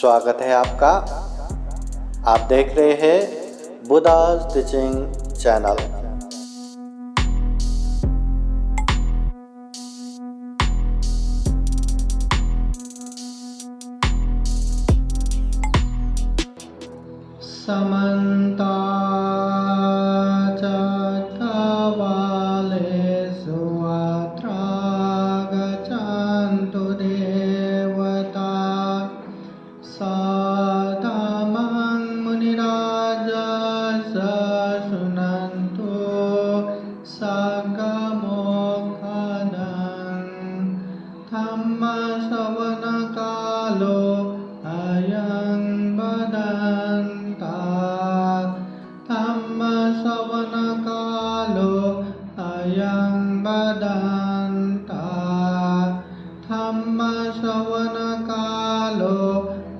स्वागत है आपका। आप देख रहे हैं बुद्धा's टीचिंग चैनल। समन्ता चक्रवालेषु अत्र गच्छन्तु देवता सदामं मुनिराजः शृण्वन्तु सगमोखदं धम्मश्रवणकालो अयं बदन्तात् धम्मश्रवणकालो अयं बदन्तात् धम्मश्रवणकालो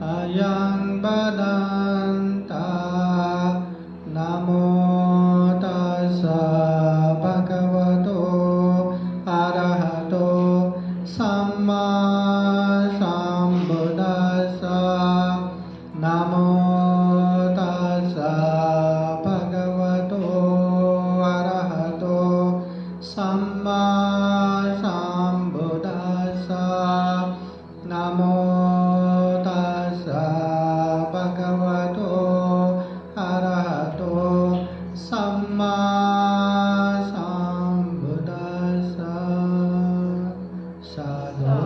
अयं बदन्तात्। नमो तस्स भगवतो अरहतो सम्मा सम्बुद्दस्स। नमो तस्स भगवतो अरहतो सम्मा सम्बुद्दस्स। नमो तस्स भगवतो अरहतो सम्मा सम्बुद्दस्स। साधु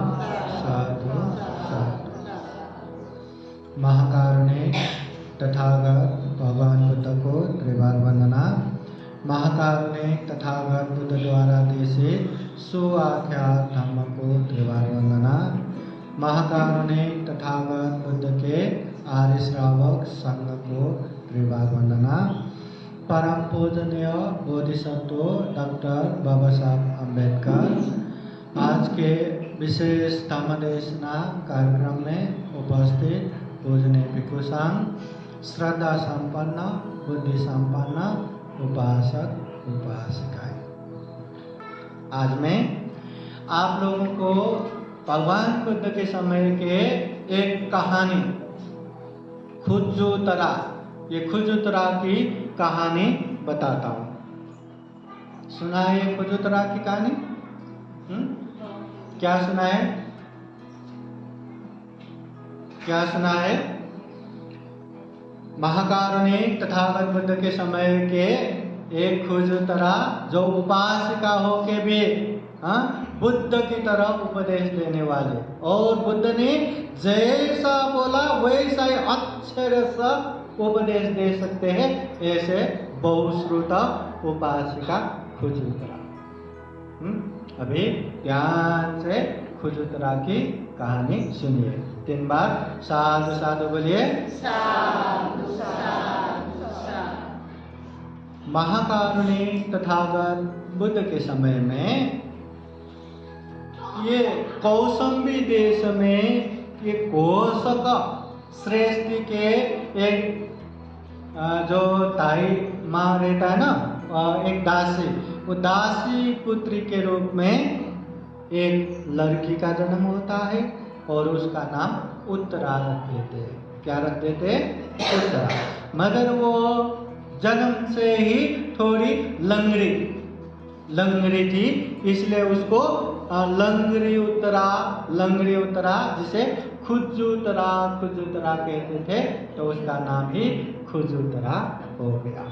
साधु साधु। महाकारुणिक तथागत भगवान बुद्ध को त्रिवार वंदना। महाकारुणिक तथागत बुद्ध द्वारा देशित सुआख्यात धम्म को त्रिवार वंदना। महाकारुणिक तथागत बुद्ध के आर्य श्रावक संघ को त्रिवार वंदना। परम पूजनीय बोधिसत्व डॉक्टर बाबा साहब अम्बेडकर आज के विशेष धम्मदेशना कार्यक्रम में उपस्थित पूजनीय भिक्षु संघ, श्रद्धा संपन्न, बुद्धि संपन्न उपासक उपासिकाएं, आज मैं आप लोगों को भगवान बुद्ध के समय के एक कहानी खुज्जुतरा, ये खुज्जुतरा की कहानी बताता हूँ। सुना है खुज्जुतरा की कहानी? क्या सुना है? क्या सुना है? महाकारुणिक तथागत बुद्ध के समय के एक खुज्जुतरा जो उपासिका हो के भी बुद्ध की तरह उपदेश देने वाले, और बुद्ध ने जैसा बोला वैसा ही अक्षर से उपदेश दे सकते हैं, ऐसे बहुश्रुत उपासिका खुज्जुतरा। अभी ध्यान से खुज्जुतरा की कहानी सुनिए। 3 बार साधु साधु बोलिए। साधु साधु साधु। महाकारुणिक तथागत बुद्ध के समय में ये कौसंबी देश में ये घोषक श्रेष्ठ के एक जो ताई माँ रहता है ना, एक दासी, वो दासी पुत्री के रूप में एक लड़की का जन्म होता है और उसका नाम उत्तरा रख देते हैं। क्या रख देते? उत्तरा। मगर वो जन्म से ही थोड़ी लंगड़ी थी, इसलिए उसको लंगड़ी उत्तरा जिसे खुज्जुतरा कहते थे, तो उसका नाम ही खुज्जुतरा हो गया।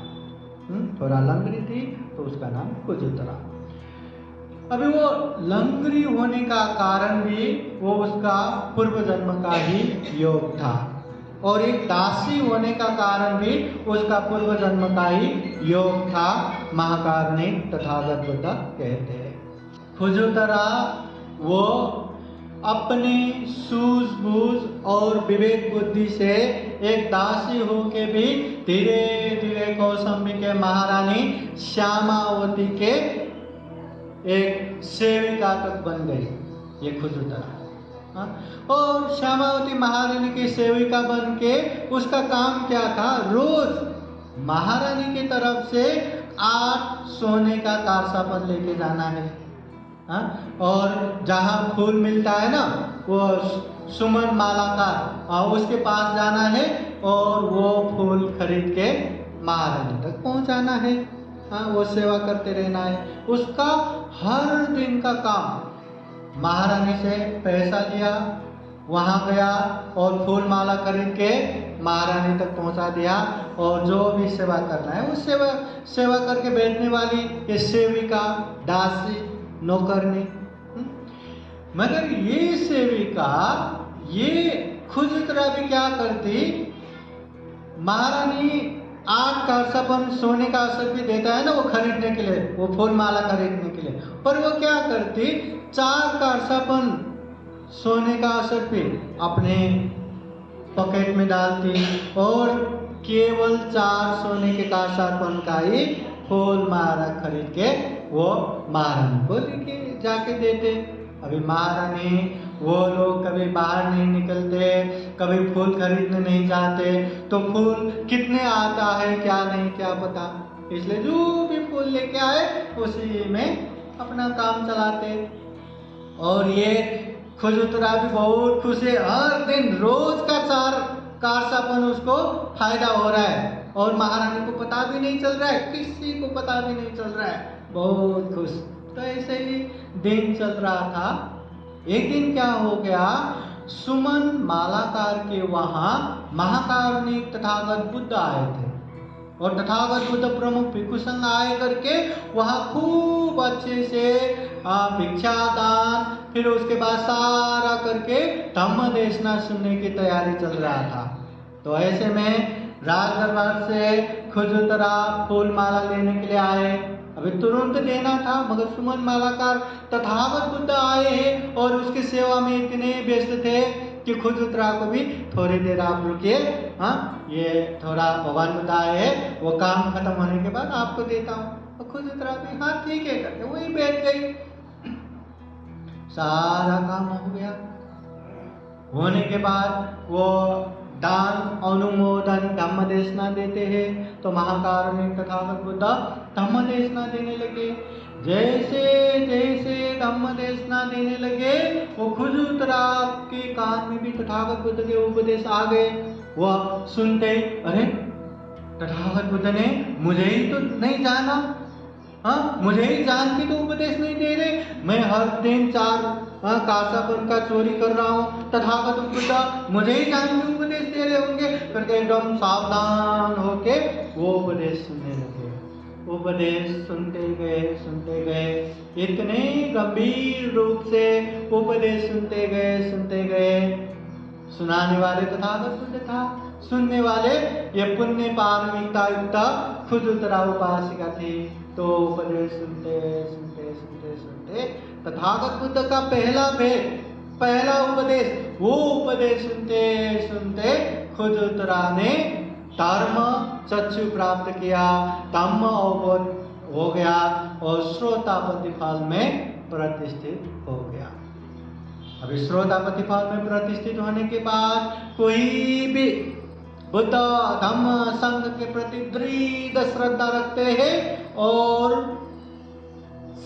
थोड़ा लंगड़ी थी तो उसका नाम खुज्जुतरा। अभी वो लंगड़ी होने का कारण भी वो उसका पूर्व जन्म का ही योग था, और एक दासी होने का कारण भी उसका पूर्व जन्म का ही योग था। महाकारुणिक तथागत बुद्ध कहते हैं खुज्जुतरा वो अपनी सूझबूझ और विवेक बुद्धि से एक दासी होके भी धीरे धीरे कौसंबी के महारानी श्यामावती के एक सेविका तक बन गई ये खुज्जुतरा। और श्यामावती महारानी की सेविका बन के उसका काम क्या था? रोज महारानी की तरफ से 8 सोने का कारसापन लेके जाना है। और जहाँ फूल मिलता है ना, वो सुमन मालाकार उसके पास जाना है और वो फूल खरीद के महारानी तक पहुंचाना है। वो सेवा करते रहना है। उसका हर दिन का काम, महारानी से पैसा लिया, वहां गया और फूल माला खरीद के महारानी तक पहुंचा दिया, और जो भी सेवा करना है वो सेवा करके बैठने वाली ये सेविका, दासी, नौकरनी। मगर ये सेविका, ये खुजूतरा भी क्या करती, महारानी 8 कांसापन सोने का असर भी देता है ना वो खरीदने के लिए, वो फूल माला खरीदने के लिए, पर वो क्या करती, 4 कांसापन सोने का असर भी अपने पॉकेट में डालती और केवल 4 सोने के कांसापन का ही फूल माला खरीद के वो महारानी को लेके जाके देते। अभी महारानी, वो लोग कभी बाहर नहीं निकलते, कभी फूल खरीदने नहीं जाते, तो फूल कितने आता है क्या नहीं क्या पता, इसलिए जो भी फूल लेके आए उसी में अपना काम चलाते। और ये खुजूतरा भी बहुत खुश है, हर दिन रोज का 4 कांसापन उसको फायदा हो रहा है और महारानी को पता भी नहीं चल रहा है, किसी को पता भी नहीं चल रहा है, बहुत खुश। तो ऐसे ही दिन चल रहा था। एक दिन क्या हो गया, सुमन मालाकार के वहां महाकारुणिक तथागत बुद्ध आए थे और तथागत बुद्ध प्रमुख भिक्षु संघ आए करके वहां खूब अच्छे से भिक्षा दान, फिर उसके बाद सारा करके धम्म देशना सुनने की तैयारी चल रहा था। तो ऐसे में राज दरबार से खुजूतरा फूल माला लेने के लिए आए। अभी तुरंत देना था, मगर सुमन मालाकार तथागत बुद्ध आए हैं और उसकी सेवा में इतने व्यस्त थे कि खुजूतरा को भी थोड़ी देर आप रुकिए, ये थोड़ा भगवान बुद्ध आए हैं, वो काम खत्म होने के बाद आपको देता हूँ। तो खुजूतरा भी हाँ ठीक है करके वही बैठ गई। सारा काम हो गया, होने के बाद वो दान अनुमोदन धम्म देशना देते हैं। तो महाकारुणिक तथागत बुद्ध धम्म देशना देने लगे। जैसे जैसे धम्म देशना देने लगे, वो खुजूतरा के कान में भी तथागत बुद्ध के उपदेश आ गए। वह सुनते, अरे तथागत बुद्ध ने मुझे ही तो नहीं जाना, मुझे ही जान के तो उपदेश नहीं दे रहे, मैं हर दिन 4 कांसापन का चोरी कर रहा हूँ, तथागत बुद्ध मुझे ही जान के उपदेश दे रहे होंगे करके एकदम सावधान होके वो उपदेश सुनने लगे। उपदेश सुनते गए, इतने गंभीर रूप से उपदेश सुनते गए। सुनाने वाले तथागत बुद्ध था, सुनने वाले ये पुण्य पारमिकता युक्त खुजूतरा उपासिका थी। तो उपदेश सुनते तथागत बुद्ध का पहला उपदेश, वो उपदेश सुनते खुजूतरा ने धर्म चक्षु प्राप्त किया, धम्म अवबोध हो गया और श्रोतापति फल में प्रतिष्ठित हो गया। अभी श्रोतापति फल में प्रतिष्ठित होने के बाद कोई भी बुद्ध धम्म संघ के प्रति दृढ़ श्रद्धा रखते हैं और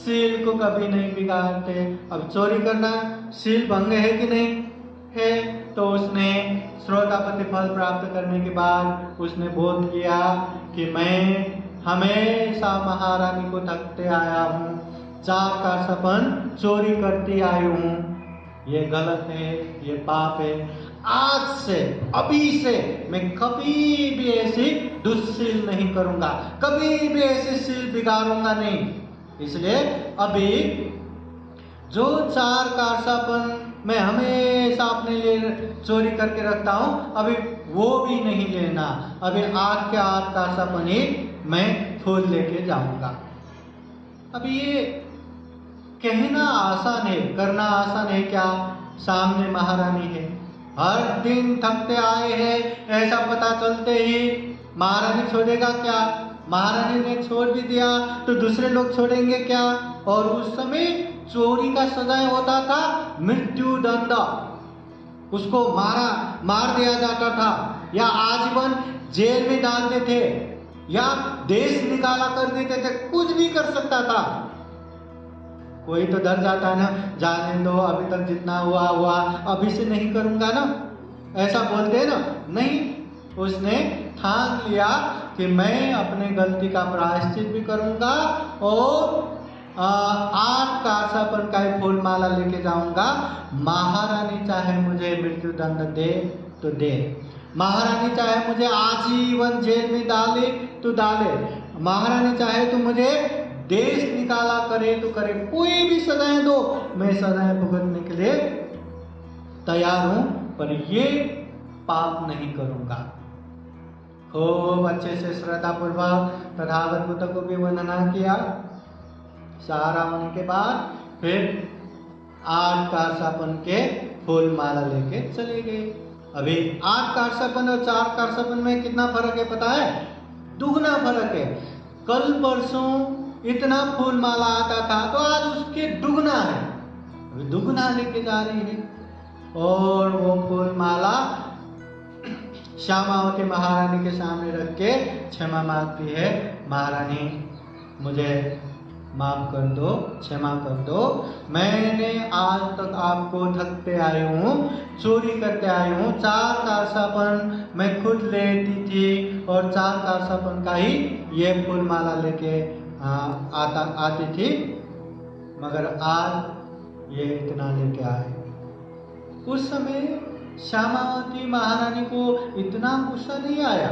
सील को कभी नहीं बिगाड़ते। अब चोरी करना सील भंग है कि नहीं है, तो उसने श्रोतापति फल प्राप्त करने के बाद उसने बोध किया कि मैं हमेशा महारानी को थकते आया हूँ, 4 कांसापन चोरी करती आई हूँ, ये गलत है, ये पाप है। आज से, अभी से मैं कभी भी ऐसी दुश्सील नहीं करूंगा, कभी भी ऐसे सील बिगाड़ूंगा नहीं। इसलिए अभी जो 4 कांसापन मैं हमेशा अपने लिए चोरी करके रखता हूँ, अभी वो भी नहीं लेना, अभी 8 के 8 कांसापन ही मैं फूल लेके जाऊंगा। अभी ये कहना आसान है, करना आसान है क्या? सामने महारानी है, हर दिन थकते आए हैं, ऐसा पता चलते ही महारानी छोड़ेगा क्या? महारानी ने छोड़ भी दिया तो दूसरे लोग छोड़ेंगे क्या? और उस समय चोरी का सजाए होता था मृत्यु दंड, उसको मार दिया जाता था या आजीवन जेल में डालते थे या देश निकाला कर देते थे, कुछ भी कर सकता था। कोई तो डर जाता है ना, जाने दो, अभी तक जितना हुआ हुआ, अभी से नहीं करूंगा ना, ऐसा बोलते हैं ना। नहीं, उसने ठान लिया कि मैं अपने गलती का प्रायश्चित भी करूंगा और 8 काशापन का फूल माला लेके जाऊंगा। महारानी चाहे मुझे मृत्यु दंड दे तो दे, महारानी चाहे मुझे आजीवन जेल में डाले तो डाले, महारानी चाहे तो मुझे देश निकाला करे तो करे, कोई भी सजाएं दो, मैं सजाएं भुगतने के लिए तैयार हूं, पर ये पाप नहीं करूंगा। खूब अच्छे से श्रद्धा पूर्वक तथागत बुद्ध को भी वंदना किया। सारा होने के बाद फिर 8 काशापन के फूल माला लेके चले गए। अभी 8 काशापन और 4 काशापन में कितना फर्क है पता है? दुगना फर्क है। कल परसों इतना फूल माला आता था तो आज उसके दुगना है, अभी दुगना लेके जा रही है। और वो फूल माला श्यामावती महारानी के सामने रख के क्षमा मांगती है, महारानी मुझे माफ कर दो, क्षमा कर दो, मैंने आज तक आपको ठगते आई हूँ, चोरी करते आई हूँ, 4 काशापन मैं खुद लेती थी और 4 काशापन का ही ये फूल माला लेके आती थी, मगर आज ये इतना लेके आए। उस समय श्यामावती महारानी को इतना गुस्सा नहीं आया,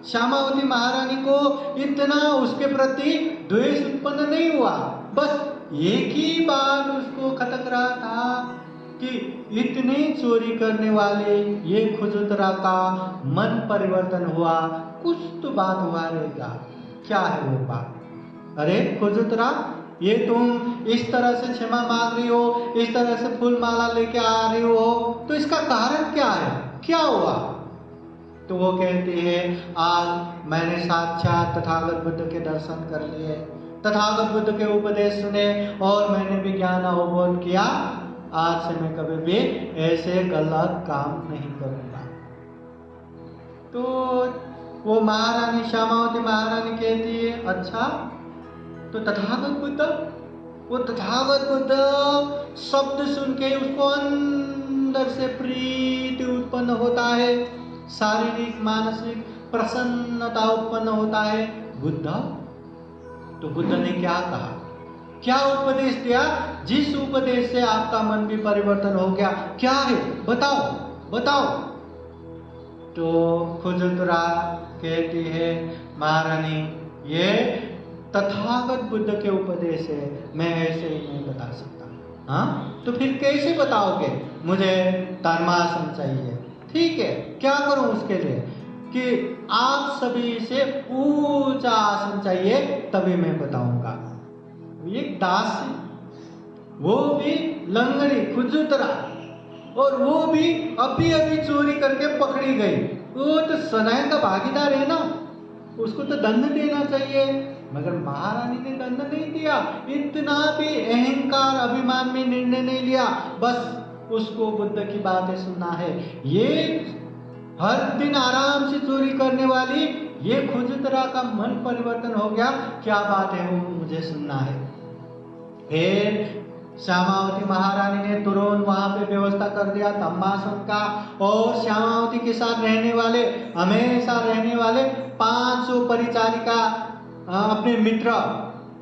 श्यामावती महारानी को इतना उसके प्रति द्वेष उत्पन्न नहीं हुआ। बस एक ही बात उसको खटक रहा था कि इतने चोरी करने वाले ये खुजूतरा का मन परिवर्तन हुआ, कुछ तो बात हुआ रहेगा। क्या है वो बात? अरे खुजूतरा, ये तुम इस तरह से क्षमा मांग रही हो, इस तरह से फूल माला लेके आ रही हो, तो इसका कारण क्या है? क्या हुआ? तो वो कहती है, आज मैंने साक्षात तथागत बुद्ध के दर्शन कर लिए, तथागत बुद्ध के उपदेश सुने और मैंने भी ज्ञान अवबोध किया, आज से मैं कभी भी ऐसे गलत काम नहीं करूंगा। तो वो महारानी श्यामावती महारानी कहती है, अच्छा तो तथागत बुद्ध, वो तथागत बुद्ध शब्द सुन के उसको अंदर से प्रीति उत्पन्न होता है, शारीरिक मानसिक प्रसन्नता उत्पन्न होता है। बुद्ध, तो बुद्ध ने क्या कहा, क्या उपदेश दिया जिस उपदेश से आपका मन भी परिवर्तन हो गया? क्या है बताओ बताओ। तो खुजूतरा कहती है, महारानी ये तथागत बुद्ध के उपदेश है, मैं ऐसे ही नहीं बता सकता। हाँ तो फिर कैसे बताओगे? मुझे धर्मासन चाहिए। ठीक है, क्या करूं उसके लिए? कि आप सभी से ऊंचा आसन चाहिए, तभी मैं बताऊंगा। एक दासी, वो भी लंगड़ी खुजूतरा, और वो भी अभी अभी चोरी करके पकड़ी गई, वो तो सनातन का भागीदार है ना, उसको तो दंड देना चाहिए, मगर महारानी ने दंड नहीं दिया। इतना भी अहंकार अभिमान में निर्णय नहीं लिया, बस उसको बुद्ध की बातें सुनना है। ये हर दिन आराम से चोरी करने वाली ये खुजूतरा का मन परिवर्तन हो गया, क्या बात है वो मुझे सुनना है। फिर श्यामावती महारानी ने तुरंत वहां पे व्यवस्था कर दिया धम्मासन का, और श्यामावती के साथ रहने वाले, हमेशा रहने वाले 500 परिचारिका, अपने मित्र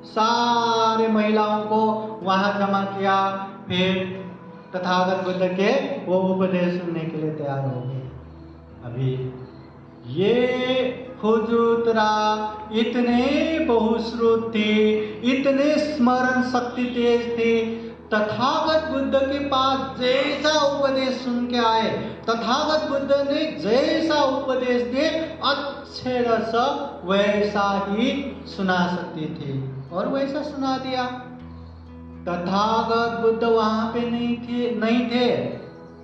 सारे महिलाओं को वहां जमा किया। फिर तथागत बुद्ध के वो उपदेश सुनने के लिए तैयार हो गए। अभी ये खुजूतरा इतने बहुश्रुत थी, इतने स्मरण शक्ति तेज थी, तथागत बुद्ध के पास जैसा उपदेश सुन के आए, तथागत बुद्ध ने जैसा उपदेश दिए अच्छे रस वैसा ही सुना सकती थी, और वैसा सुना दिया। तथागत बुद्ध वहां पे नहीं थे।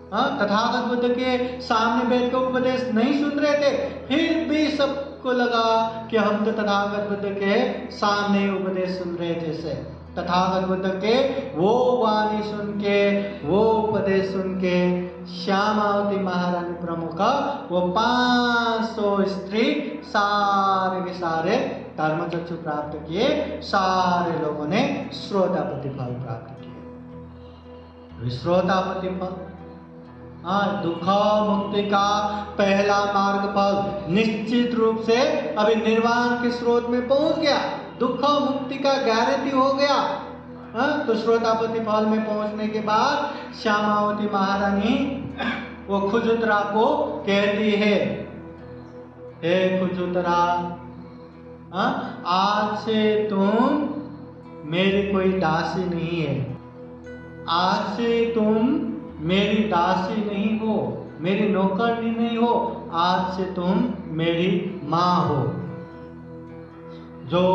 तथागत बुद्ध के सामने बैठ कर उपदेश नहीं सुन रहे थे, फिर भी सबको लगा कि हम तो तथागत बुद्ध के सामने उपदेश सुन रहे थे। तथागत बुद्ध के वो वाणी सुन के, वो उपदेश सुन के श्यामावती महारानी प्रमुख वो 500 स्त्री सारे के सारे धर्मचक्षु प्राप्त किए सारे लोगों ने श्रोतापति फल प्राप्त किए। श्रोतापति फल, दुख मुक्ति का पहला मार्ग फल निश्चित रूप से अभी निर्वाण के स्रोत में पहुंच गया, दुख मुक्ति का गारंटी हो गया। तो श्रोतापति फल में पहुंचने के बाद श्यामावती महारानी वो खुजुतरा को कहती है, हे खुजुतरा, आज से तुम मेरी कोई दासी नहीं है, आज से तुम मेरी दासी नहीं हो, मेरी नौकरनी नहीं हो, आज से तुम मेरी माँ हो। जो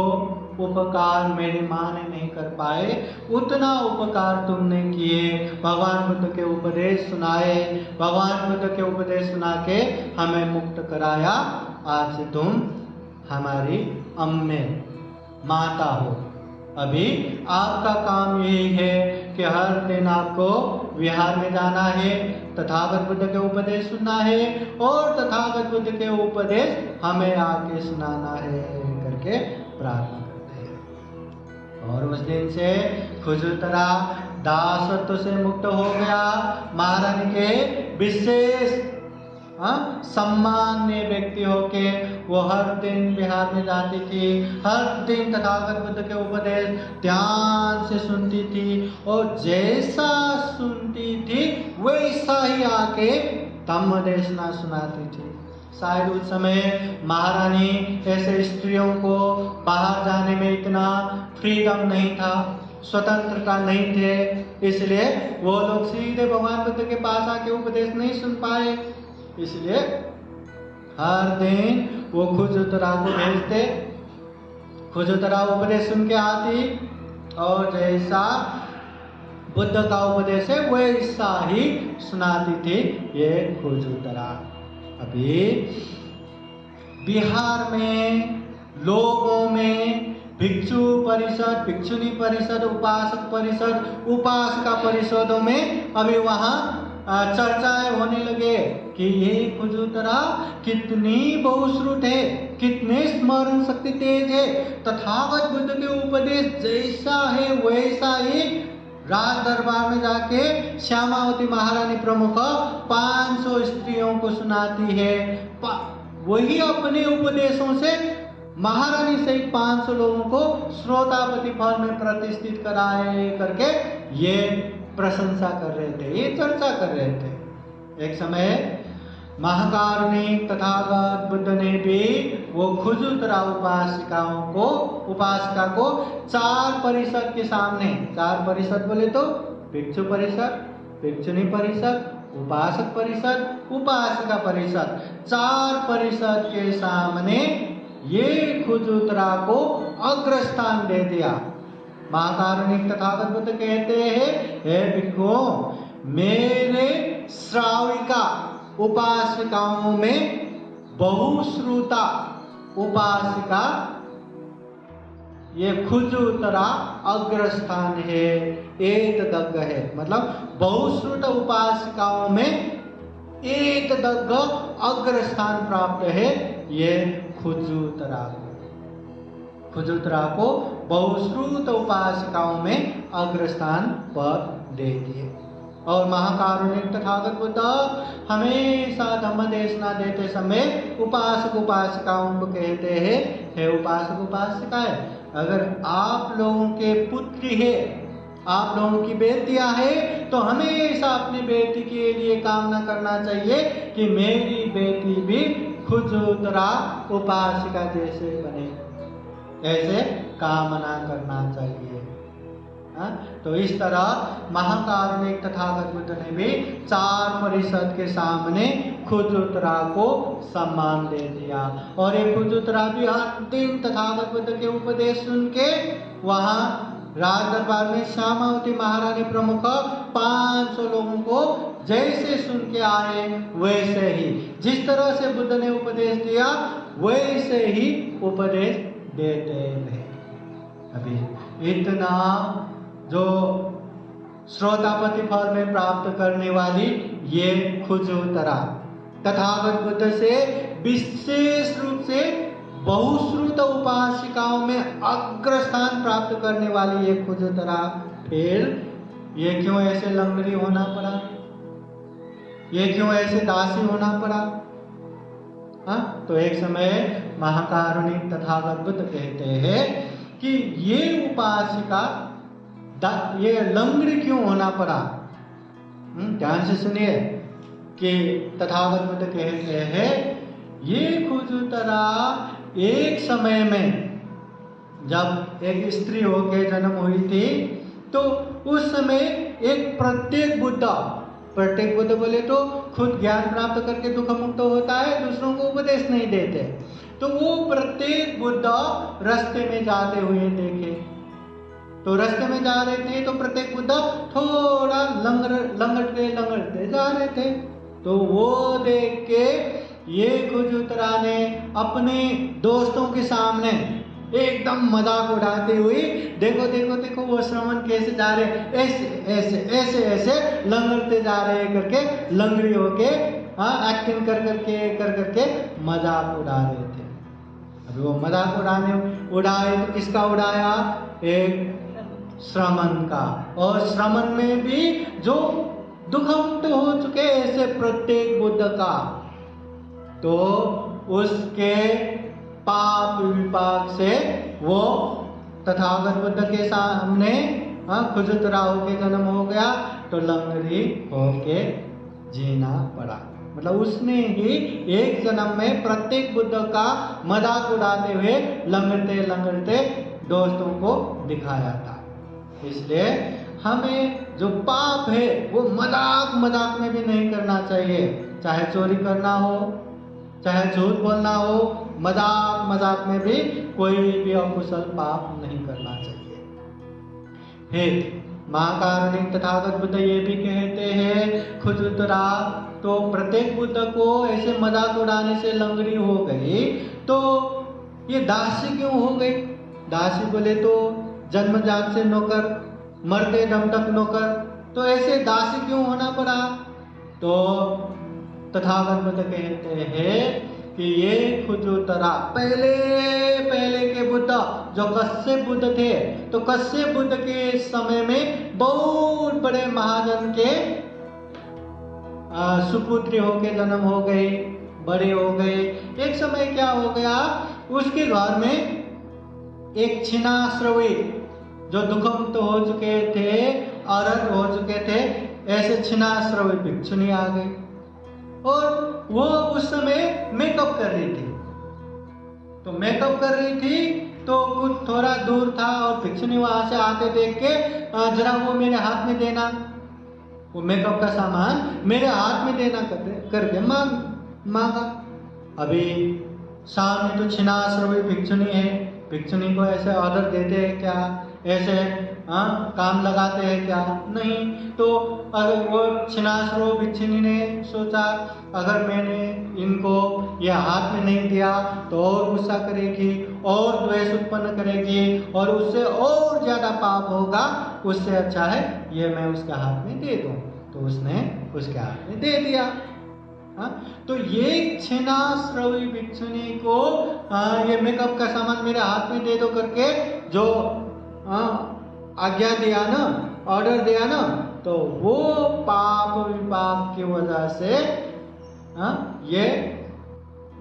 उपकार मेरी माँ ने नहीं कर पाए उतना उपकार तुमने किए। भगवान बुद्ध के उपदेश सुनाए, भगवान बुद्ध के उपदेश सुना के हमें मुक्त कराया। आज से तुम हमारी अम्मे माता हो। अभी आपका काम यही है कि हर दिन आपको विहार में जाना है, तथागत बुद्ध के उपदेश सुनना है और तथागत बुद्ध के उपदेश हमें आके सुनाना है करके प्रार्थना करते हैं। और उस दिन से खुजुतरा दासत्व से मुक्त हो गया। महारानी के विशेष सम्मान्य व्यक्ति होके वो हर दिन बिहार में जाती थी, हर दिन तथागत बुद्ध के उपदेश ध्यान से सुनती थी और जैसा सुनती थी वैसा ही आके धम्म देशना सुनाती थी। शायद उस समय महारानी ऐसे स्त्रियों को बाहर जाने में इतना फ्रीडम नहीं था, स्वतंत्रता नहीं थे, इसलिए वो लोग सीधे भगवान बुद्ध के पास आके उपदेश नहीं सुन पाए। इसलिए हर दिन वो खुजुतरा को भेजते, खुजुतरा उपदेश सुन के आती और जैसा बुद्ध का उपदेश है वैसा ही सुनाती थी ये खुजुतरा। अभी बिहार में लोगों में भिक्षु परिषद, भिक्षुनी परिषद, उपासक परिषद, उपासका परिषदों में अभी वहाँ चर्चाएं होने लगे कि ये खुजुतरा कितनी बहुश्रुत है, कितने स्मरण शक्ति तेज है, तथागत बुद्ध के उपदेश जैसा है वैसा ही राज दरबार में जाके श्यामावती महारानी प्रमुख 500 स्त्रियों को सुनाती है। वही अपने उपदेशों से महारानी सहित 500 लोगों को श्रोतापति फल में प्रतिष्ठित कराए करके ये प्रशंसा कर रहे थे, ये चर्चा कर रहे थे। एक समय महाकारुणिक तथागत बुद्ध ने भी वो खुजुतरा उपासिका को 4 परिषद के सामने, 4 परिषद बोले तो भिक्षु परिषद, भिक्षुनी परिषद, उपासक परिषद, उपासिका परिषद, 4 परिषद के सामने ये खुजुतरा को अग्रस्थान दे दिया। महाकारुणिक तथागत बुद्ध कहते हैं, हे भिक्षुओं, मेरे श्राविका उपासिकाओं में बहुश्रुता उपासिका ये खुजुतरा अग्रस्थान है, एकदग्ग है। मतलब बहुश्रुत उपासिकाओं में एकदग्ग अग्रस्थान प्राप्त है ये खुजुतरा को बहुश्रुत उपासिकाओं में अग्रस्थान पर दे दिए। और महाकारुणिक तथागत बुद्ध हमेशा धम्म देशना देते समय उपासक उपासिकाओं को कहते हैं, हे उपासक उपासिकाएं, अगर आप लोगों के पुत्री है, आप लोगों की बेटियां है, तो हमेशा अपनी बेटी के लिए कामना करना चाहिए कि मेरी बेटी भी खुजुतरा उपासिका जैसे बने, ऐसे कामना करना चाहिए। तो इस तरह महाकारुणिक तथागत बुद्ध ने भी 4 परिषद के सामने खुजुतरा को सम्मान दे दिया। और एक खुजुतरा भी हर दिन तथागत बुद्ध के उपदेश सुन के वहाँ राज दरबार में श्यामावती महारानी प्रमुख 500 लोगों को जैसे सुन के आए वैसे ही, जिस तरह से बुद्ध ने उपदेश दिया वैसे ही उपदेश देते रहे। अभी इतना जो श्रोतापति फल में प्राप्त करने वाली ये खुजुतरा तथागत बुद्ध से विशेष रूप से बहुश्रुत उपासिकाओं में अग्रस्थान प्राप्त करने वाली ये खुजुतरा, फिर ये क्यों ऐसे लंगड़ी होना पड़ा, ये क्यों ऐसे दासी होना पड़ा? हाँ, तो एक समय महाकारुणिक तथागत बुद्ध कहते हैं कि ये उपासिका ये लंगड़ी क्यों होना पड़ा। ध्यान से सुनिए कि तथागत बुद्ध कहते हैं ये खुजुतरा एक समय में जब एक स्त्री होकर जन्म हुई थी तो उस समय एक प्रत्येक बुद्ध बोले तो खुद ज्ञान प्राप्त करके दुख मुक्त होता है, दूसरों को उपदेश नहीं देते। तो वो प्रत्येक बुद्ध रास्ते में जाते हुए देखे, तो रास्ते में जा रहे थे तो प्रत्येक बुद्ध थोड़ा लंगड़ते जा रहे थे। तो वो देख के ये खुजुतरा ने अपने दोस्तों के सामने एकदम मजाक उड़ाते हुए, देखो देखो देखो वो श्रमण कैसे जा रहे, ऐसे ऐसे ऐसे ऐसे लंगड़ते जा रहे करके, लंगड़ी होके एक्टिंग कर करके मजाक उड़ा रहे थे। अभी वो मजाक उड़ाए तो किसका उड़ाया? एक श्रमण का। और श्रमण में भी जो दुखमुक्त हो चुके ऐसे प्रत्येक बुद्ध का, तो उसके पाप विपाक से वो तथागत बुद्ध के सामने खुजुतरा होके जन्म हो गया, तो लंगड़ी होके जीना पड़ा। मतलब उसने ही एक जन्म में प्रत्येक बुद्ध का मजाक उड़ाते हुए लंगड़ते दोस्तों को दिखाया था। इसलिए हमें जो पाप है वो मजाक में भी नहीं करना चाहिए। चाहे चोरी करना हो, चाहे झूठ बोलना हो, मजाक में भी कोई भी अकुशल पाप नहीं करना चाहिए। फिर महाकारुणिक तथागत बुद्ध ये भी कहते हैं खुजुतरा तो प्रत्येक बुद्ध को ऐसे मजाक उड़ाने से लंगड़ी हो गई, तो ये दासी क्यों हो गई? दासी बोले तो जन्मजात से नौकर, मरते दम तक नौकर, तो ऐसे दासी क्यों होना पड़ा? तो तथागत बुद्ध कहते हैं कि ये खुजुतरा पहले के बुद्ध जो कश्यप बुद्ध थे, तो कश्यप बुद्ध के समय में बहुत बड़े महाजन के सुपुत्री होके जन्म हो गए, बड़े हो गए। एक समय क्या हो गया, उसके घर में एक छिन्नाश्रवी जो दुखमुक्त हो चुके थे, औरत हो चुके थे, ऐसे छिन्नाश्रवी भिक्षुनी आ गई और वो उस समय मेकअप कर रही थी। तो मेकअप कर रही थी तो कुछ थोड़ा दूर था और भिक्षुनी वहां से आते देख के जरा वो मेरे हाथ में देना, वो मेकअप का सामान मेरे हाथ में देना करके मांगा। अभी सामने तो छिन्नाश्रवी भिक्षुनी है, भिक्षुनी को ऐसे ऑर्डर देते हैं क्या, ऐसे काम लगाते हैं क्या? नहीं। तो अगर वो छिन्नाश्रवी भिक्षुनी ने सोचा अगर मैंने इनको यह हाथ में नहीं दिया तो और गुस्सा करेगी और द्वेष उत्पन्न करेगी और उससे और ज्यादा पाप होगा, उससे अच्छा है ये मैं उसके हाथ में दे दूं। तो उसने उसके हाथ में दे दिया। तो ये छिन्नाश्रवी भिक्षुनी को ये मेकअप का सामान मेरे हाथ में दे दो करके जो आज्ञा दिया ना, ऑर्डर दिया ना, तो वो पाप विपाप की वजह से ये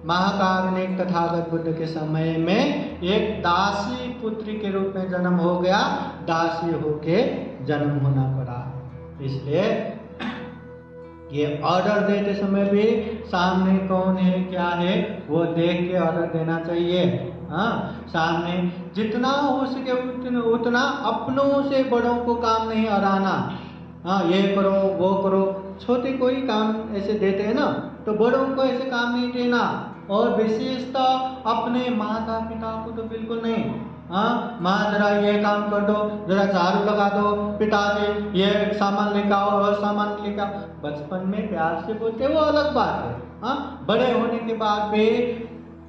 महाकारुणिक तथागत बुद्ध के समय में एक दासी पुत्री के रूप में जन्म हो गया, दासी होके जन्म होना पड़ा। इसलिए ये ऑर्डर देते समय भी सामने कौन है क्या है वो देख के ऑर्डर देना चाहिए। सामने जितना हो सके उतना अपनों से बड़ों को काम नहीं हराना। ये करो वो करो, छोटे कोई काम ऐसे देते हैं ना, तो बड़ों को ऐसे काम नहीं देना। और विशेषतः अपने माता पिता को तो बिल्कुल नहीं। माँ जरा ये काम कर दो, जरा झाड़ू लगा दो, पिताजी ये सामान लेकर आओ और सामान लेकर आओ। बचपन में प्यार से बोलते वो अलग बात है। बड़े होने के बाद भी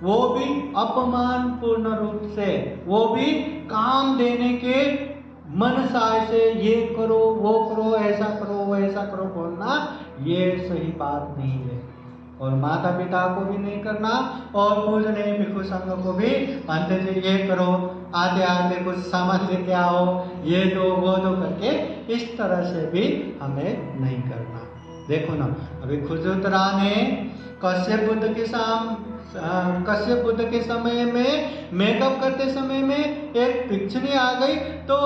वो भी अपमान पूर्ण रूप से, वो भी काम देने के मनसाय से ये करो वो करो, ऐसा करो वैसा करो बोलना, ये सही बात नहीं है। और माता पिता को भी नहीं करना, और पूजनीय भिक्षु संघ को भी पंडित जी ये करो, आते आते कुछ सामान लेके आओ, ये दो वो दो करके इस तरह से भी हमें नहीं करना। देखो ना, अभी खुजूतरा ने कश्यप बुद्ध के समय में मेकअप करते समय में एक भिक्षुणी आ गई तो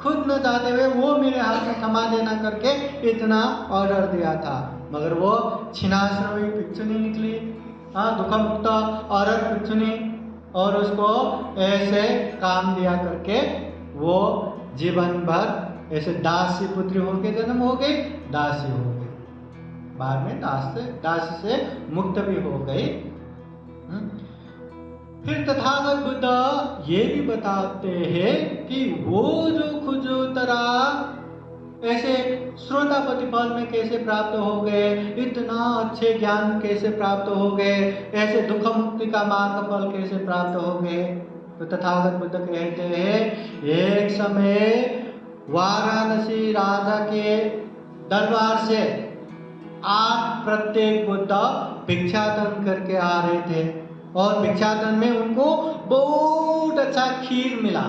खुद न जाते हुए वो मेरे हाथ में थमा देना करके इतना ऑर्डर दिया था, मगर वो छिन्नाश्रमी भिक्षुणी निकली, दुख मुक्त औरत भिक्षुणी, और उसको ऐसे काम दिया करके वो जीवन भर ऐसे दासी पुत्री होके जन्म हो गई, दासी हो गई, बाद में दासी से मुक्त भी हो गई। फिर तथागत बुद्ध ये भी बताते हैं कि वो जो खुजूतरा ऐसे श्रोता प्रतिफल में कैसे प्राप्त हो गए, इतना अच्छे ज्ञान कैसे प्राप्त हो गए, ऐसे दुख मुक्ति का मार्ग फल कैसे प्राप्त हो गए। तो तथागत बुद्ध कहते हैं एक समय वाराणसी राजा के दरबार से 8 प्रत्येक बुद्ध भिक्षाटन करके आ रहे थे, और भिक्षाटन में उनको बहुत अच्छा खीर मिला,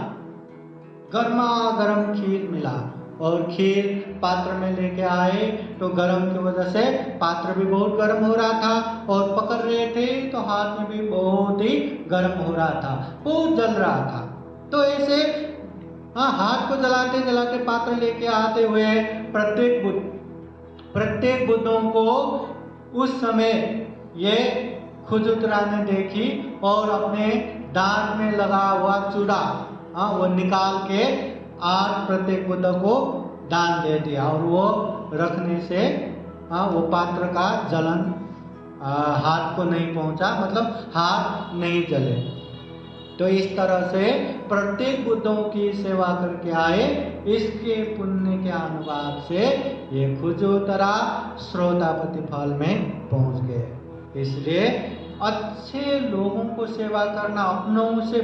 गर्मा गर्म खीर मिला, और खीर पात्र में लेके आए तो गर्म की वजह से पात्र भी बहुत गर्म हो रहा था, और पकड़ रहे थे तो हाथ में भी बहुत ही गर्म हो रहा था, बहुत जल रहा था। तो ऐसे हाथ को जलाते जलाते पात्र लेके आते हुए प्रत्येक बुद्धों को उस समय ये खुजूतरा ने देखी, और अपने दांत में लगा हुआ चूड़ा वो निकाल के 8 प्रत्येक बुद्ध को दान दे दिया, और वो रखने से वो पात्र का जलन हाथ को नहीं पहुंचा, मतलब हाथ नहीं जले। तो इस तरह से प्रत्येक बुद्धों की सेवा करके आए, इसके पुण्य के अनुवाद से ये खुजूतरा श्रोतापति फल में पहुंच गए। इसलिए अच्छे लोगों को सेवा करना, अपनों से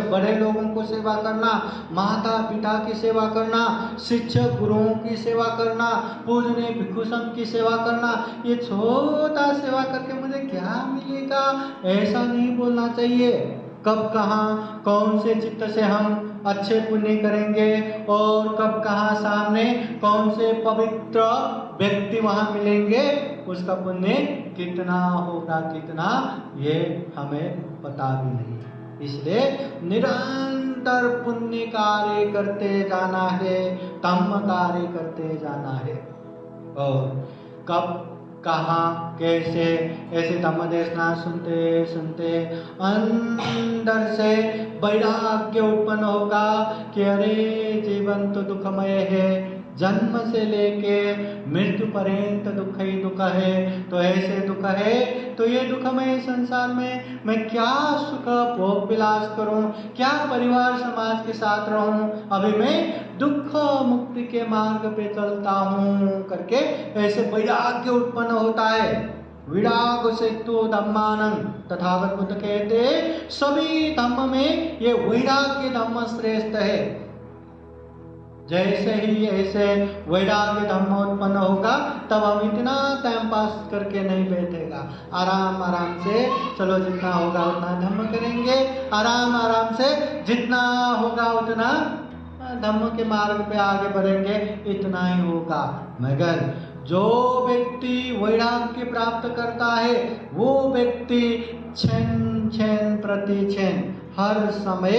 बड़े लोगों को सेवा करना, माता पिता की सेवा करना, शिक्षक गुरुओं की सेवा करना, पूजनीय भिक्षु संघ की सेवा करना, ये छोटा सेवा करके मुझे क्या मिलेगा, ऐसा नहीं बोलना चाहिए। कब कहाँ कौन से चित्त से हम अच्छे पुण्य करेंगे, और कब कहाँ सामने कौन से पवित्र व्यक्ति वहाँ मिलेंगे, उसका पुण्य कितना होगा कितना, ये हमें पता भी नहीं। इसलिए निरंतर पुण्य कार्य करते जाना है, धम्म कार्य करते जाना है, और कब कहाँ कैसे ऐसे धम्म देशना सुनते सुनते अंदर से वैराग्य उत्पन्न होगा कि अरे जीवन तो दुखमय है, जन्म से लेके मृत्यु पर्यंत दुख ही दुख है, तो ऐसे दुख है तो ये दुखमय संसार में मैं क्या सुख भोग विलास करूं, क्या परिवार समाज के साथ रहूं, अभी मैं दुख मुक्ति के मार्ग पे चलता हूं करके ऐसे वैराग्य उत्पन्न होता है। विराग से तो धम्मानं, तथागत बुद्ध कहते सभी धम्म में ये वैराग्य धम्म श्रेष्ठ है। जैसे ही ऐसे वैराग्य धम्म उत्पन्न होगा तब हम इतना टाइम पास करके नहीं बैठेगा, आराम आराम से चलो जितना होगा उतना धम्म करेंगे, आराम आराम से जितना होगा उतना धम्म के मार्ग पे आगे बढ़ेंगे, इतना ही होगा। मगर जो व्यक्ति वैराग्य प्राप्त करता है वो व्यक्ति क्षण क्षण प्रति क्षण हर समय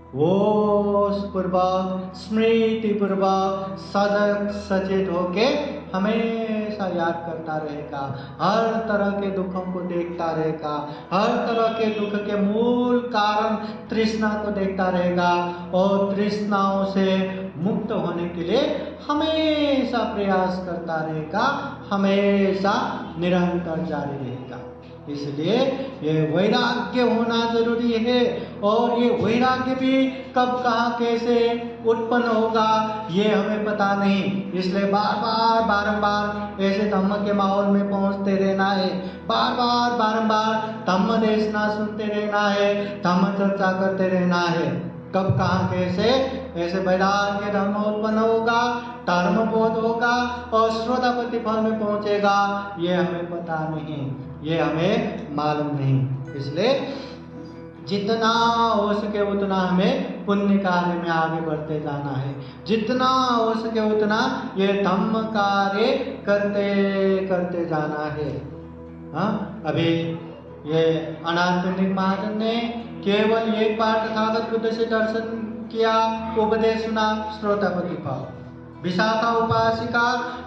होश पूर्वक स्मृति पूर्वक सजग सचेत होके हमेशा याद करता रहेगा, हर तरह के दुखों को देखता रहेगा, हर तरह के दुख के मूल कारण तृष्णा को देखता रहेगा, और तृष्णाओं से मुक्त होने के लिए हमेशा प्रयास करता रहेगा, हमेशा निरंतर जारी रहेगा। इसलिए ये वैराग्य होना जरूरी है, और ये वैराग्य भी कब कहाँ कैसे उत्पन्न होगा ये हमें पता नहीं। इसलिए बारंबार ऐसे धम्म के माहौल में पहुंचते रहना है, बारंबार धम्म देशना सुनते रहना है, धम्म चर्चा करते रहना है। कब कहाँ कैसे ऐसे वैराग्य धर्म उत्पन्न होगा, धर्म बोध होगा और श्रोतापति फल में पहुंचेगा, ये हमें पता नहीं। ये हमें मालूम नहीं। इसलिए जितना हो सके उतना हमें पुण्य कार्य में आगे बढ़ते जाना है, जितना हो सके उतना ये धम्म कार्य करते करते जाना है। हाँ, अभी ये अनाथ पंडित महाजन ने केवल एक बार तथागत बुद्ध से दर्शन किया, उपदेश सुना, श्रोतापति भाव। विशाखा उपासिका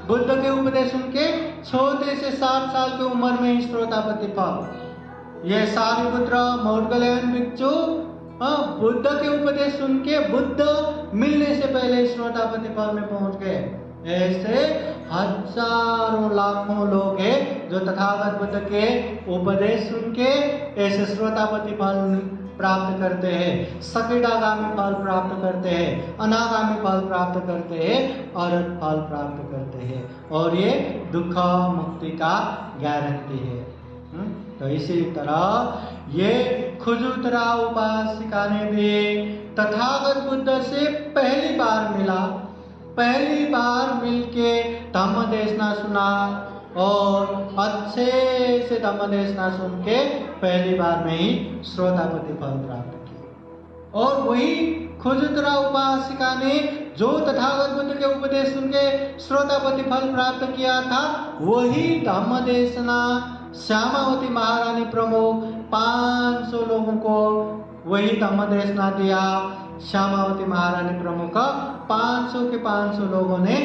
बुद्ध के उपदेश सुन के छोटे से 7 साल की उम्र में ही श्रोतापति भाव। ये सारिपुत्र मौदगल्यायन भिक्षु बुद्ध के उपदेश सुन के बुद्ध मिलने से पहले श्रोतापति फल में पहुंच गए। ऐसे हजारों लाखों लोग हैं जो तथागत बुद्ध के उपदेश सुन के ऐसे श्रोतापति फल प्राप्त करते हैं, सकिडागामी फल प्राप्त करते हैं, अनागामी फल प्राप्त करते हैं, अरहत फल प्राप्त करते हैं, और ये दुख मुक्ति का गारंटी है। तो इसी तरह ये खुजुतरा उपासिका ने भी तथागत बुद्ध से पहली बार मिला, पहली बार मिलके धम्म देशना सुना और अच्छे से धम्म देशना सुन के पहली बार में ही श्रोतापति फल प्राप्त किया। और वही खुजुतरा उपासिका ने जो तथागत बुद्ध के उपदेश सुन के श्रोतापति फल प्राप्त किया था, वही धम्म देशना श्यामावती महारानी प्रमुख 500 लोगों को वही धम्म देशना दिया। श्यामावती महारानी प्रमुख 500 के 500 लोगों ने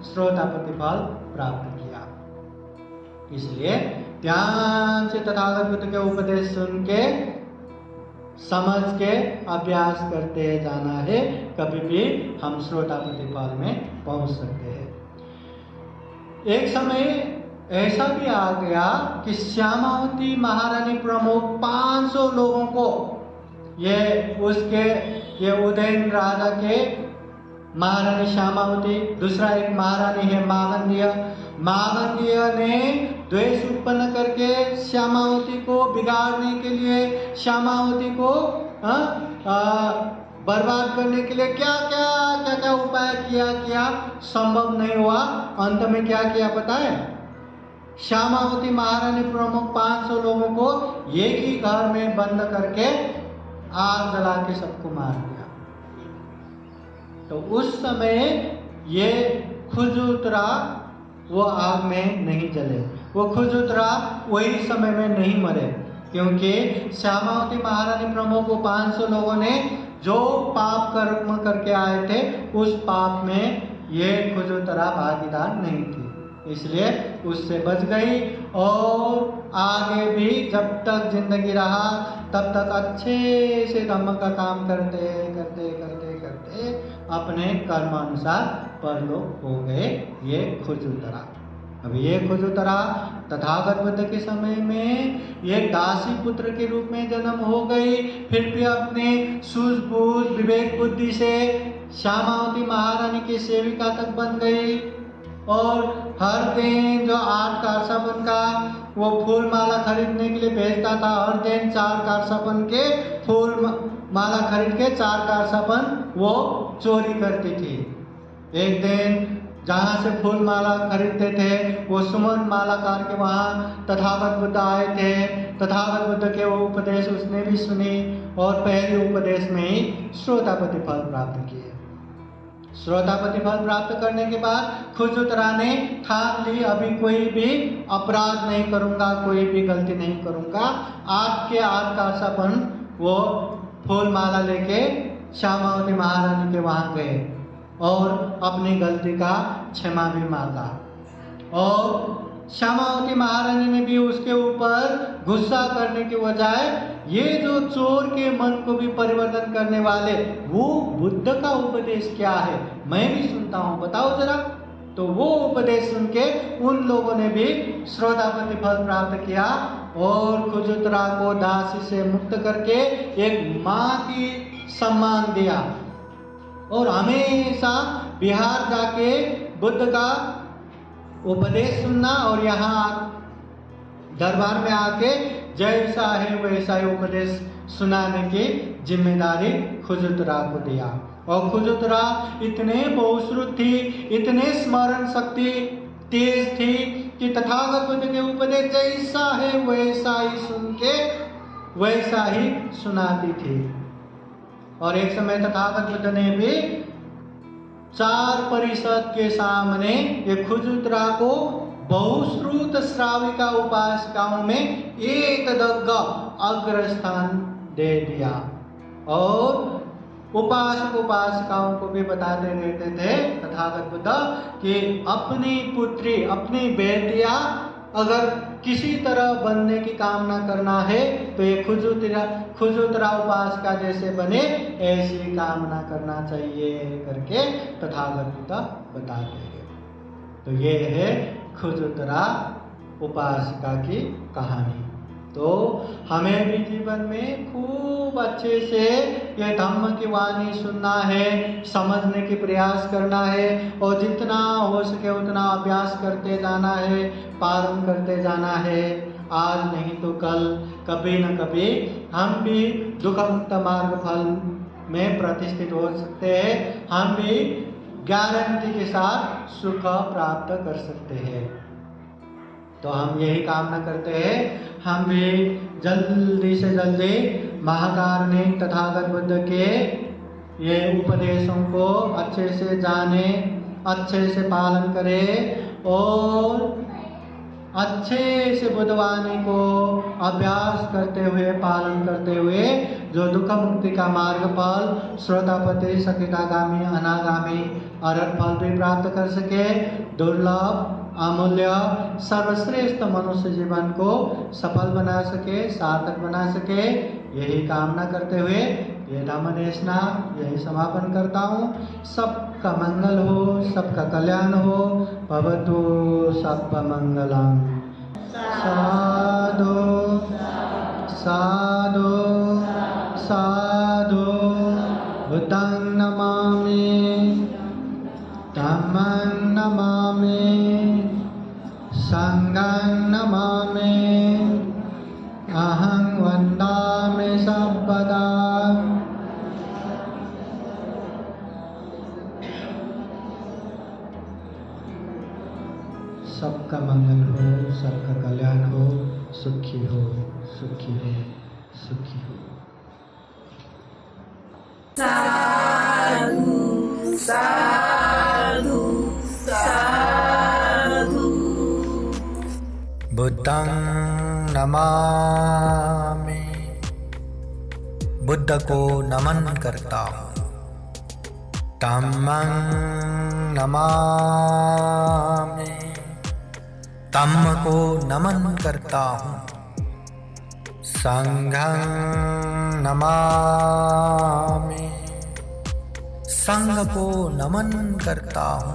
श्रोतापति फल प्राप्त किया। इसलिए ध्यान से तथागत बुद्ध के उपदेश सुन के समझ के अभ्यास करते जाना है, कभी भी हम श्रोतापति फल में पहुंच सकते हैं। एक समय ऐसा भी आ गया कि श्यामावती महारानी प्रमुख 500 लोगों को ये उदयन राजा के महारानी श्यामावती, दूसरा एक महारानी है मागंधीय ने द्वेष उत्पन्न करके श्यामावती को बिगाड़ने के लिए, श्यामावती को बर्बाद करने के लिए क्या क्या उपाय किया, संभव नहीं हुआ। अंत में क्या किया पता है? श्यामावती महारानी प्रमुख 500 लोगों को एक ही घर में बंद करके आग जला के सबको मार दिया। तो उस समय ये खुजुतरा वो आग में नहीं जले, वो खुजुतरा वही समय में नहीं मरे, क्योंकि श्यामावती महारानी प्रमुख को 500 लोगों ने जो पाप कर्म करके आए थे उस पाप में ये खुजुतरा भागीदार नहीं थी, इसलिए उससे बच गई। और आगे भी जब तक जिंदगी रहा तब तक अच्छे से धम्म का काम करते करते अपने कर्म अनुसार परलोक हो गए ये खुजुतरा। अब ये खुजुतरा तथागत बुद्ध के समय में ये दासी पुत्र के रूप में जन्म हो गई, फिर भी अपने सूझबूझ विवेक बुद्धि से श्यामावती महारानी की सेविका तक बन गई। और हर दिन जो 8 कारसापन का वो फूल माला खरीदने के लिए भेजता था, हर दिन 4 कारसापन के फूल माला खरीद के 4 कारसापन वो चोरी करती थी। एक दिन जहाँ से फूल माला खरीदते थे वो सुमन मालाकार के वहाँ तथागत बुद्ध आए थे। तथागत बुद्ध के वो उपदेश उसने भी सुनी और पहले उपदेश में ही श्रोतापति फल प्राप्त किए। श्रोतापति फल प्राप्त करने के बाद खुजुतरा ने ठान ली, अभी कोई भी अपराध नहीं करूँगा, कोई भी गलती नहीं करूँगा। 8 के 8 कारसापन वो फूल माला लेके श्यामावती महारानी के वहाँ गए और अपनी गलती का क्षमा भी मांगा। और श्यामावती महारानी ने भी उसके ऊपर गुस्सा करने के बजाय ये जो चोर के मन को भी परिवर्तन करने वाले वो बुद्ध का उपदेश क्या है मैं भी सुनता हूँ, बताओ जरा। तो वो उपदेश सुन के उन लोगों ने भी श्रोतापति फल प्राप्त किया और खुजुतरा को दासी से मुक्त करके एक माँ की सम्मान दिया। और हमेशा बिहार जाके बुद्ध का उपदेश सुनना और यहाँ दरबार में आके जैसा है वैसा ही उपदेश सुनाने की जिम्मेदारी खुजुतरा को दिया। और खुजुतरा इतने बहुश्रुत थी, इतने स्मरण शक्ति तेज थी कि तथागत बुद्ध के उपदेश जैसा है वैसा ही सुन के वैसा ही सुनाती थी। और एक समय तथागत बुद्ध ने भी 4 परिषद के सामने ये खुजुत्रा को बहुश्रुत श्राविका उपासकाओं में एक दग्गा अग्रस्थान दे दिया और उपासक उपासिकाओं को भी बताते रहते थे तथागत बुद्ध कि अपनी पुत्री अपनी बेटियां अगर किसी तरह बनने की कामना करना है तो ये खुजुत्रा उपासका जैसे बने ऐसी कामना करना चाहिए करके तथागत बुद्ध बताते हैं। तो ये है खुजुत्रा उपासका की कहानी। तो हमें भी जीवन में खूब अच्छे से ये धम्म की वाणी सुनना है, समझने की प्रयास करना है और जितना हो सके उतना अभ्यास करते जाना है, पालन करते जाना है। आज नहीं तो कल कभी न कभी हम भी दुख मुक्त मार्ग फल में प्रतिष्ठित हो सकते हैं, हम भी गारंटी के साथ सुख प्राप्त कर सकते हैं। तो हम यही कामना करते हैं, हम भी जल्दी से जल्दी महाकारुणिक तथागत बुद्ध के ये उपदेशों को अच्छे से जाने, अच्छे से पालन करें और अच्छे से बुद्धवाणी को अभ्यास करते हुए पालन करते हुए जो दुख मुक्ति का मार्ग फल श्रोतापति सकितागामी अनागामी अरहत फल भी प्राप्त कर सके, दुर्लभ अमूल्य सर्वश्रेष्ठ मनुष्य जीवन को सफल बना सके, सार्थक बना सके, यही कामना करते हुए ये धम्म देशना यही समापन करता हूँ। सबका मंगल हो, सबका कल्याण हो। भवतु सबका मंगलम। साधु साधु साधु। बुद्धं नमामि, धम्मं नमामि, संघं नमामि, अहं वन्दामि सर्वदा। सबका मंगल हो, सबका कल्याण हो, सुखी हो, सुखी हो, सुखी हो। साधु साधु साधु। बुद्धं नमामि, बुद्ध को नमन करता हूँ। धम्मं नमामि, धम्म को नमन करता हूँ। संघं नमामि, संघ को नमन करता हूँ।